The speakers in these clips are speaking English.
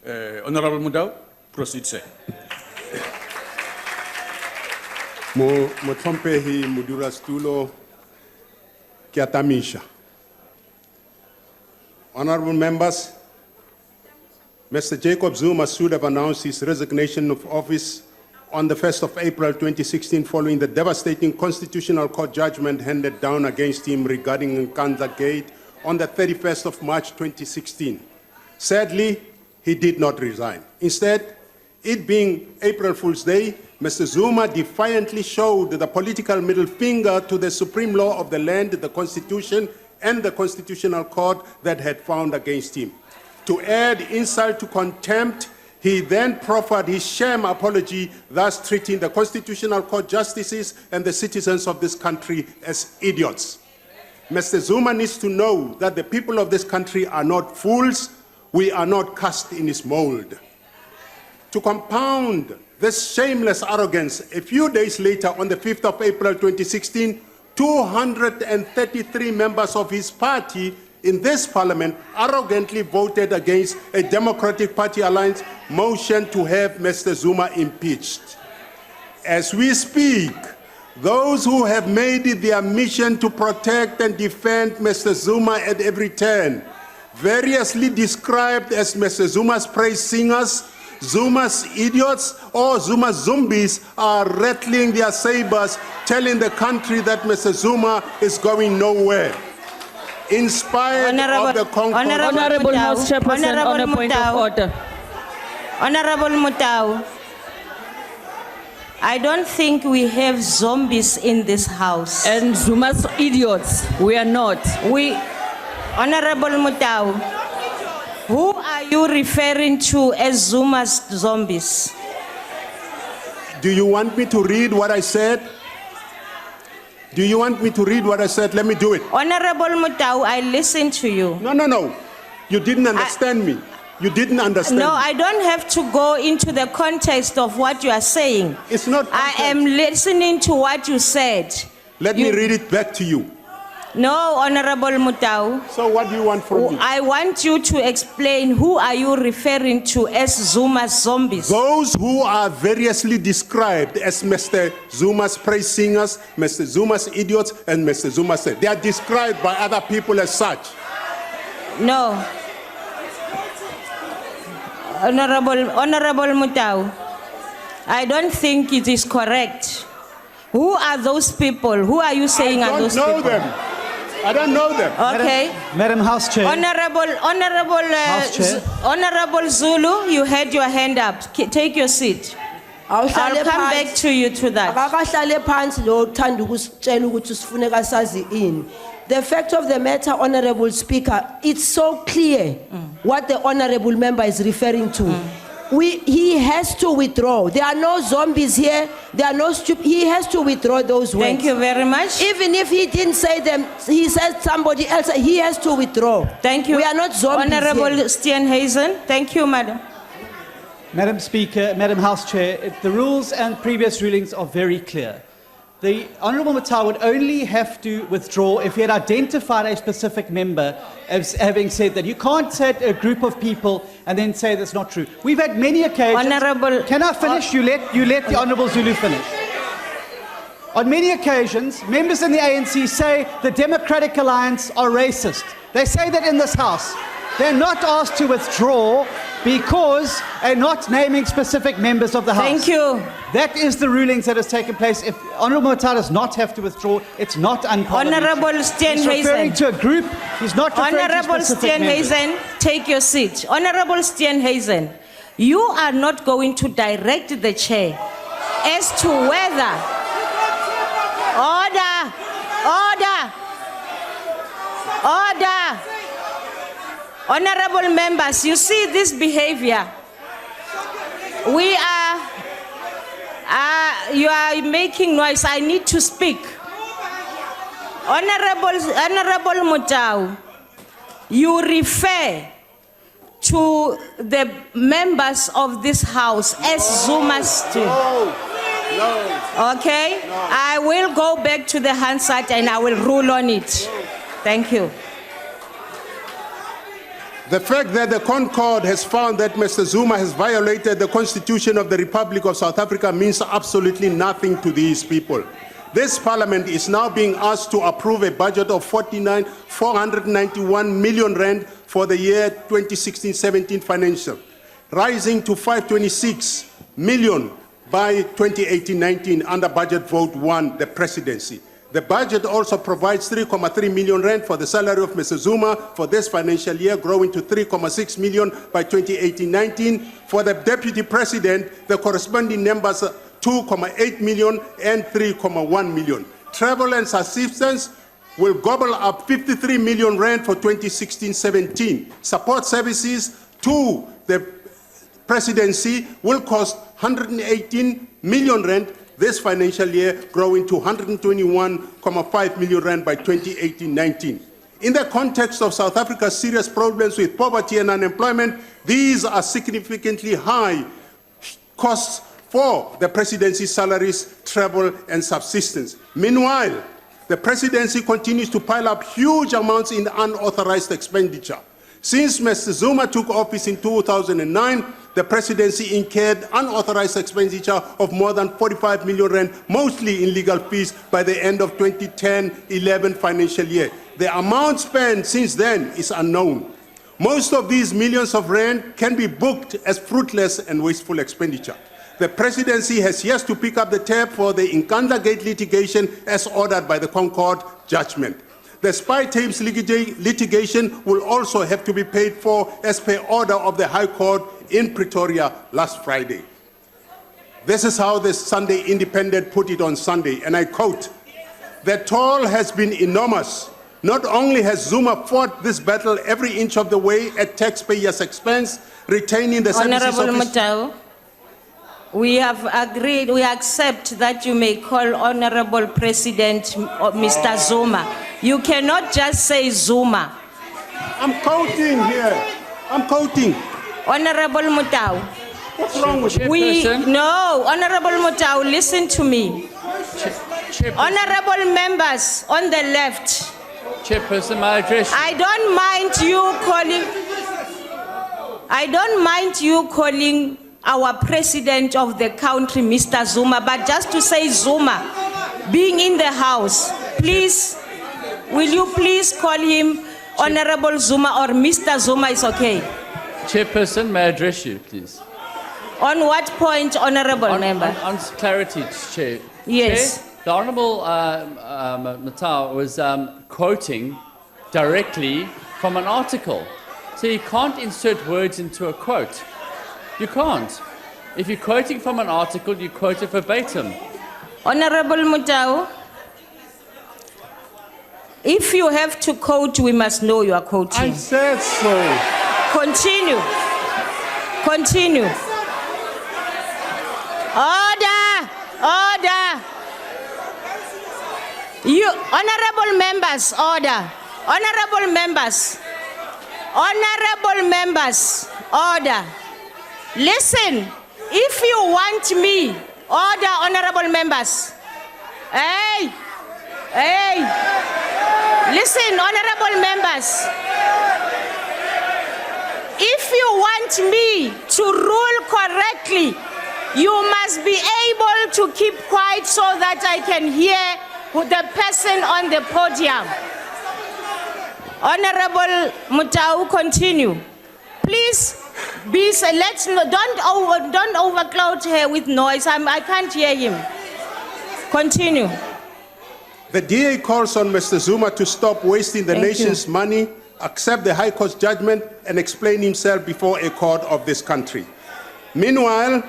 Honorable Motau, proceed, sir. Motlhompehi modulasetulo ke a tamisha. Honorable members, Mr. Jacob Zuma should have announced his resignation of office on the 1st of April 2016 following the devastating Constitutional Court judgment handed down against him regarding Nkandla Gate on the 31st of March 2016. Sadly, he did not resign. Instead, it being April Fool's Day, Mr. Zuma defiantly showed the political middle finger to the supreme law of the land, the Constitution, and the Constitutional Court that had found against him. To add insult to contempt, he then proffered his sham apology, thus treating the Constitutional Court justices and the citizens of this country as idiots. Mr. Zuma needs to know that the people of this country are not fools. We are not cast in his mold. To compound this shameless arrogance, a few days later, on the 5th of April 2016, 233 members of his party in this parliament arrogantly voted against a Democratic Party alliance motion to have Mr. Zuma impeached. As we speak, those who have made it their mission to protect and defend Mr. Zuma at every turn, variously described as Mr. Zuma's praise singers, Zuma's idiots, or Zuma zombies, are rattling their sabers, telling the country that Mr. Zuma is going nowhere. In spite of the Honorable House Chairperson, on a point of order. Honorable Motau, I don't think we have zombies in this house. And Zuma's idiots, we are not. Honorable Motau, who are you referring to as Zuma's zombies? Do you want me to read what I said? Do you want me to read what I said? Let me do it. Honorable Motau, I listened to you. No. You didn't understand me. You didn't understand No, me. I don't have to go into the context of what you are saying. It's not I context. am listening to what you said. Let me read it back to you. No, Honorable Motau. So what do you want from me? I want you to explain who are you referring to as Zuma's zombies? Those who are variously described as Mr. Zuma's praise singers, Mr. Zuma's idiots, and Mr. Zuma's... They are described by other people as such. No. Honorable Motau, I don't think it is correct. Who are those people? Who are you saying are those people? I don't know them. Okay. Madam House Chair. Honorable Zulu, you had your hand up. Take your seat. I'll come back to you to that. The fact of the matter, Honorable Speaker, it's so clear what the Honorable Member is referring to. He has to withdraw. There are no zombies here. There are no stupid. He has to withdraw those words. Thank you very much. Even if he didn't say them, he said somebody else. He has to withdraw. Thank you. We are not zombies. Honorable here. Steenhuisen. Thank you, Madam. Madam Speaker, Madam House Chair, the rules and previous rulings are very clear. The Honourable Motau would only have to withdraw if he had identified a specific member as having said that. You can't set a group of people and then say that's not true. We've had many occasions... Honourable... Can I finish? You let the Honourable Zulu finish. On many occasions, members in the ANC say the Democratic Alliance are racist. They say that in this House. They're not asked to withdraw because they're not naming specific members of the House. Thank you. That is the rulings that has taken place. If Honourable Motau does not have to withdraw, it's not unparliamentary. Honourable Steenhuisen. He's referring to a group. He's not referring Honourable to specific members. Steenhuisen, take your seat. Honourable Steenhuisen, you are not going to direct the chair as to whether... Order! Honourable members, you see this behavior. You are making noise. I need to speak. Honourable Motau, you refer to the members of this House as Zuma's No. Okay? No. I will go back to the Hansard and I will rule on it. Thank you. The fact that the Concord has found that Mr. Zuma has violated the Constitution of the Republic of South Africa means absolutely nothing to these people. This parliament is now being asked to approve a budget of 491 million rand for the year 2016-17 financial, rising to 526 million by 2018-19 under budget vote 1, the presidency. The budget also provides 3.3 million rand for the salary of Mr. Zuma for this financial year, growing to 3.6 million by 2018-19. For the deputy president, the corresponding numbers are 2.8 million and 3.1 million. Travel and subsistence will gobble up 53 million rand for 2016-17. Support services to the presidency will cost 118 million rand this financial year, growing to 121.5 million rand by 2018-19. In the context of South Africa's serious problems with poverty and unemployment, these are significantly high costs for the presidency's salaries, travel, and subsistence. Meanwhile, the presidency continues to pile up huge amounts in unauthorized expenditure. Since Mr. Zuma took office in 2009, the presidency incurred unauthorized expenditure of more than 45 million rand, mostly in legal fees, by the end of 2010-11 financial year. The amount spent since then is unknown. Most of these millions of rand can be booked as fruitless and wasteful expenditure. The presidency has yet to pick up the tab for the Nkandla Gate litigation as ordered by the Concord judgment. The spy tapes litigation will also have to be paid for as per order of the High Court in Pretoria last Friday. This is how the Sunday Independent put it on Sunday, and I quote, "The toll has been enormous. Not only has Zuma fought this battle every inch of the way at taxpayers' expense, retaining the services Honorable of his..." Motau, we have agreed, we accept that you may call Honorable President Mr. Zuma. You cannot just say Zuma. I'm quoting here. I'm quoting. Honorable Motau. What's wrong with you? No, Honorable Motau, listen to me. Honorable members on the left, Chairperson, my address. I don't mind you calling our president of the country, Mr. Zuma, but just to say Zuma, being in the house, please, will you please call him Honorable Zuma or Mr. Zuma is okay? Chairperson, may I address you, please? On what point, Honorable Member? On clarity, Chair. Yes. Chair, the Honorable Motau was quoting directly from an article. So you can't insert words into a quote. You can't. If you're quoting from an article, you quote it verbatim. Honorable Motau, if you have to quote, we must know you are quoting. I said so. Continue. Continue. Order. Order. You, honorable members, order. Honorable members. Honorable members, order. Listen, if you want me, order, honorable members. Hey, hey. Listen, honorable members. If you want me to rule correctly, you must be able to keep quiet so that I can hear the person on the podium. Honorable Motau, continue. Please be, don't overcloud her with noise. I can't hear him. Continue. The DA calls on Mr. Zuma to stop wasting the nation's money, accept the High Court's judgment, and explain himself before a court of this country. Meanwhile,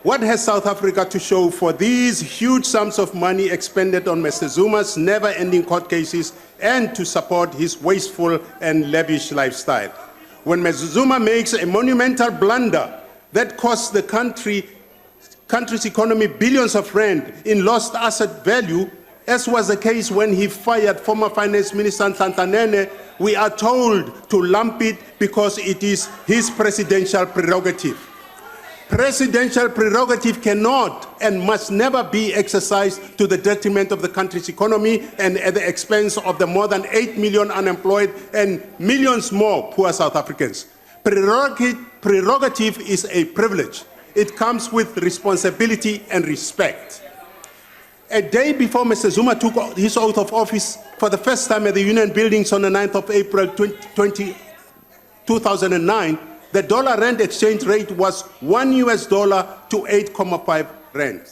what has South Africa to show for these huge sums of money expended on Mr. Zuma's never-ending court cases and to support his wasteful and lavish lifestyle? When Mr. Zuma makes a monumental blunder that costs the country's economy billions of rand in lost asset value, as was the case when he fired former Finance Minister Nhlanhla, we are told to lump it because it is his presidential prerogative. Presidential prerogative cannot and must never be exercised to the detriment of the country's economy and at the expense of the more than 8 million unemployed and millions more poor South Africans. Prerogative is a privilege. It comes with responsibility and respect. A day before Mr. Zuma took his oath of office for the first time at the Union Buildings on the 9th of April 2009, the dollar-rand exchange rate was $1 to 8.5 rand.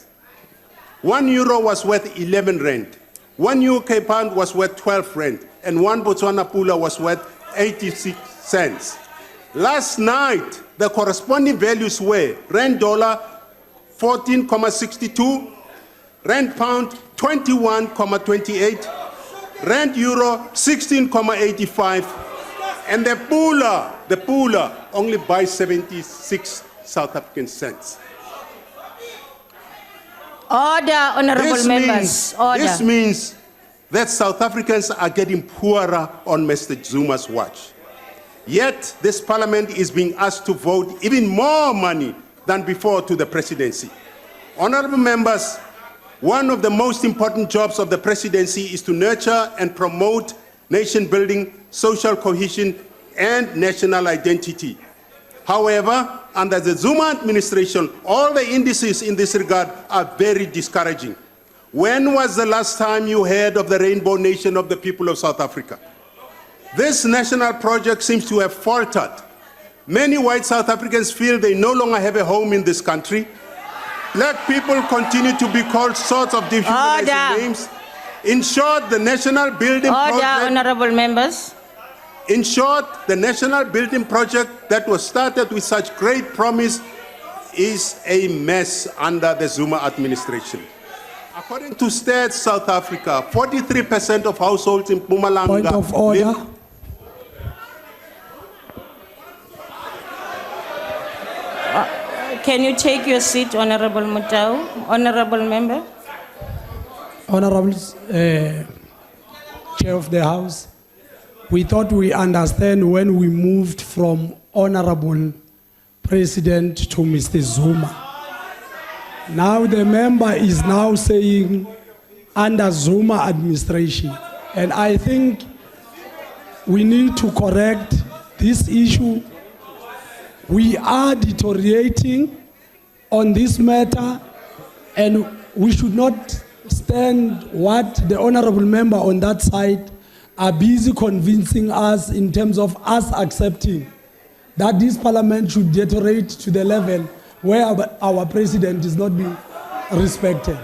1 euro was worth 11 rand. 1 UK pound was worth 12 rand. And 1 Botswana pula was worth 86 cents. Last night, the corresponding values were rand dollar 14.62, rand pound 21.28, rand euro 16.85, and the pula only buys 76 South African cents. Order, honorable members. Order. This means that South Africans are getting poorer on Mr. Zuma's watch. Yet, this parliament is being asked to vote even more money than before to the presidency. Honorable members, one of the most important jobs of the presidency is to nurture and promote nation building, social cohesion, and national identity. However, under the Zuma administration, all the indices in this regard are very discouraging. When was the last time you heard of the rainbow nation of the people of South Africa? This national project seems to have faltered. Many white South Africans feel they no longer have a home in this country. Black people continue to be called sorts of dehumanizing names. In short, the national building project... Order, honorable members. In short, the national building project that was started with such great promise is a mess under the Zuma administration. According to Stats South Africa, 43% of households in Mpumalanga... Point of order. Can you take your seat, Honorable Motau? Honorable member. Honorable Chair of the House, we thought we understand when we moved from Honorable President to Mr. Zuma. Now the member is now saying under Zuma administration. And I think we need to correct this issue. We are deteriorating on this matter, and we should not stand what the honorable member on that side are busy convincing us in terms of us accepting that this parliament should deteriorate to the level where our president is not being respected.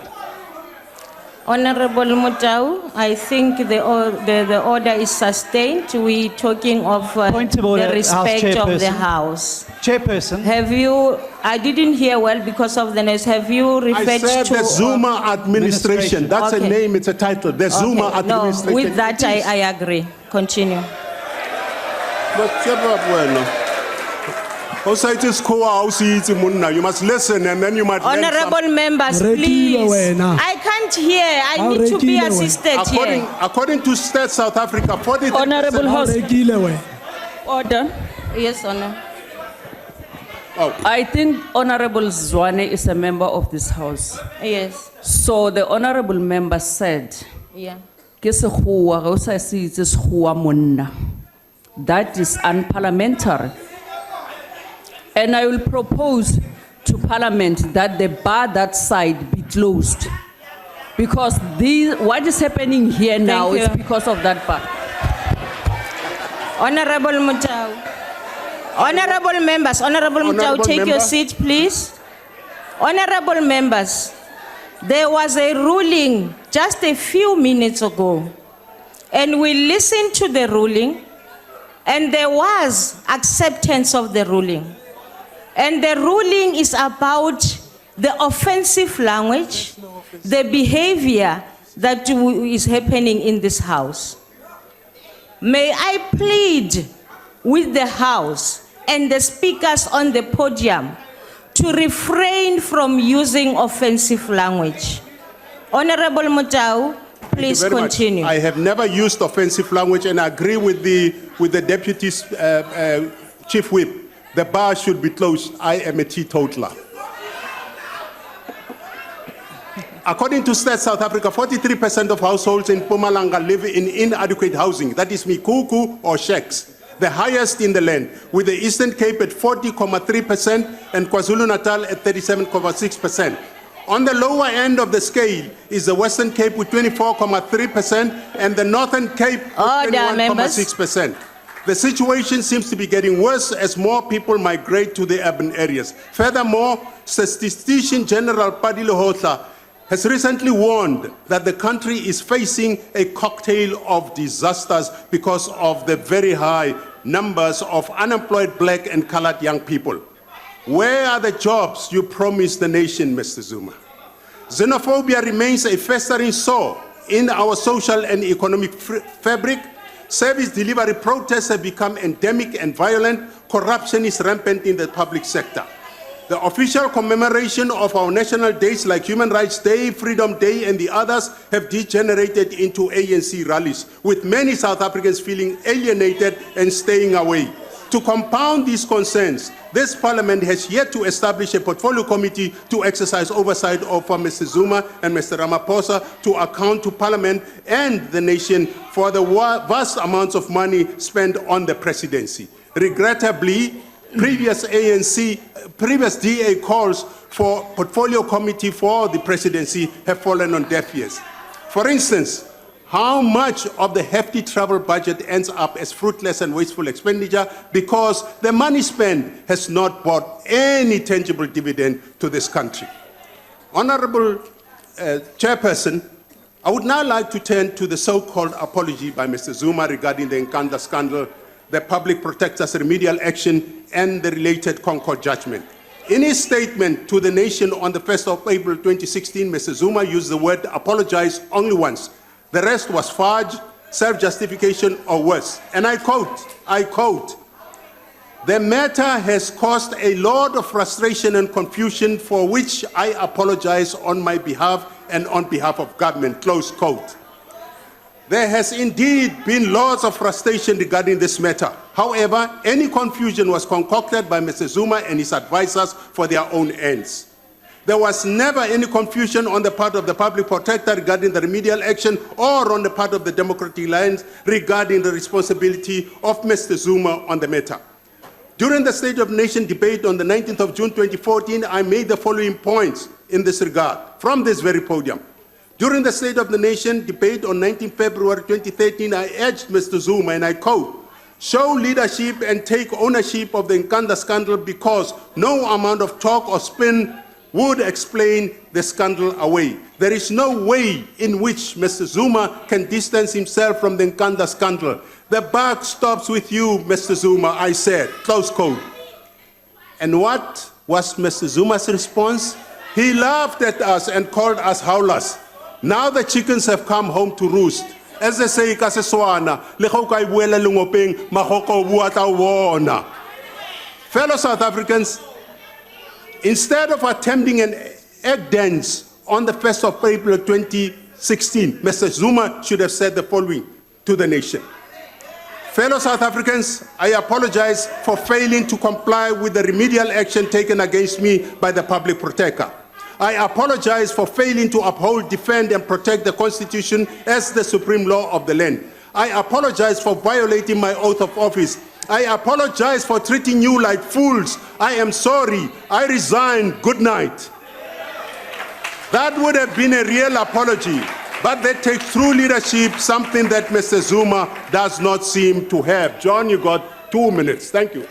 Honorable Motau, I think the order is sustained. We're talking of Point of order, the respect House of the Chairperson. House. Chairperson. Have you, I didn't hear well because of the noise, have you I referred said to... the Zuma administration. That's Okay. a name, it's a title. The Zuma Okay, administration. no, with that I agree. Continue. But you must listen and then you might learn Honorable members, Rekile please. wena. I can't hear. I How need to be rekile wena. assisted here. According to Stats South Africa, 43%. Honorable House. Rekile we. Order. Yes, Honor. I think Honorable Zwane is a member of this House. Yes. So the Honorable member said, Yeah. "Ke sekgowa, ge o sa se itse sekgowa monna." That is unparliamentary. And I will propose to Parliament that the bar that side be closed. Because what is happening here now is you. because of that bar. Honorable Motau. Honorable members, Honorable Motau, Honorable take your member. seat, please. Honorable members, there was a ruling just a few minutes ago, and we listened to the ruling, and there was acceptance of the ruling. And the ruling is about the offensive language, the behavior that is happening in this House. May I plead with the House and the speakers on the podium to refrain from using offensive language. Honorable Motau, please Thank you very much. continue. I have never used offensive language, and I agree with the deputy's chief whip The bar should be closed. I am a teetotaler. According to Stats South Africa, 43% of households in Mpumalanga live in inadequate housing. That is mikuku or shacks, the highest in the land, with the Eastern Cape at 40.3% and KwaZulu-Natal at 37.6%. On the lower end of the scale is the Western Cape with 24.3% and the Northern Cape with 21.6%. The situation seems to be getting worse as more people migrate to the urban areas. Furthermore, Statistician General Padile Hotla has recently warned that the country is facing a cocktail of disasters because of the very high numbers of unemployed black and colored young people. Where are the jobs you promised the nation, Mr. Zuma? Xenophobia remains a festering sore in our social and economic fabric. Service delivery protests have become endemic and violent. Corruption is rampant in the public sector. The official commemoration of our national days like Human Rights Day, Freedom Day, and the others have degenerated into ANC rallies, with many South Africans feeling alienated and staying away. To compound these concerns, this parliament has yet to establish a portfolio committee to exercise oversight over Mr. Zuma and Mr. Ramaphosa to account to parliament and the nation for the vast amounts of money spent on the presidency. Regrettably, previous DA calls for portfolio committee for the presidency have fallen on deaf ears. For instance, how much of the hefty travel budget ends up as fruitless and wasteful expenditure because the money spent has not brought any tangible dividend to this country. Honorable Chairperson, I would now like to turn to the so-called apology by Mr. Zuma regarding the Nkandla scandal, the public protector's remedial action, and the related Concord judgment. In his statement to the nation on the 1st of April 2016, Mr. Zuma used the word apologize only once. The rest was fudge, self-justification, or worse. And I quote, "The matter has caused a lot of frustration and confusion for which I apologize on my behalf and on behalf of government," close quote. There has indeed been lots of frustration regarding this matter. However, any confusion was concocted by Mr. Zuma and his advisors for their own ends. There was never any confusion on the part of the public protector regarding the remedial action or on the part of the Democratic Alliance regarding the responsibility of Mr. Zuma on the matter. During the State of the Nation debate on the 19th of June 2014, I made the following points in this regard from this very podium. During the State of the Nation debate on 19 February 2013, I urged Mr. Zuma, and I quote, "Show leadership and take ownership of the Nkandla scandal because no amount of talk or spin would explain the scandal away. There is no way in which Mr. Zuma can distance himself from the Nkandla scandal. The buck stops with you, Mr. Zuma," I said, close quote. And what was Mr. Zuma's response? He laughed at us and called us howlers. Now the chickens have come home to roost. As they say, ka Setswana, le go ka buela lengopeng, magoko bua tla bona. Fellow South Africans, instead of attempting an egg dance on the 1st of April 2016, Mr. Zuma should have said the following to the nation. Fellow South Africans, I apologize for failing to comply with the remedial action taken against me by the public protector. I apologize for failing to uphold, defend, and protect the Constitution as the supreme law of the land. I apologize for violating my oath of office. I apologize for treating you like fools. I am sorry. I resign. Good night. That would have been a real apology, but that takes true leadership, something that Mr. Zuma does not seem to have. John, you got 2 minutes. Thank you.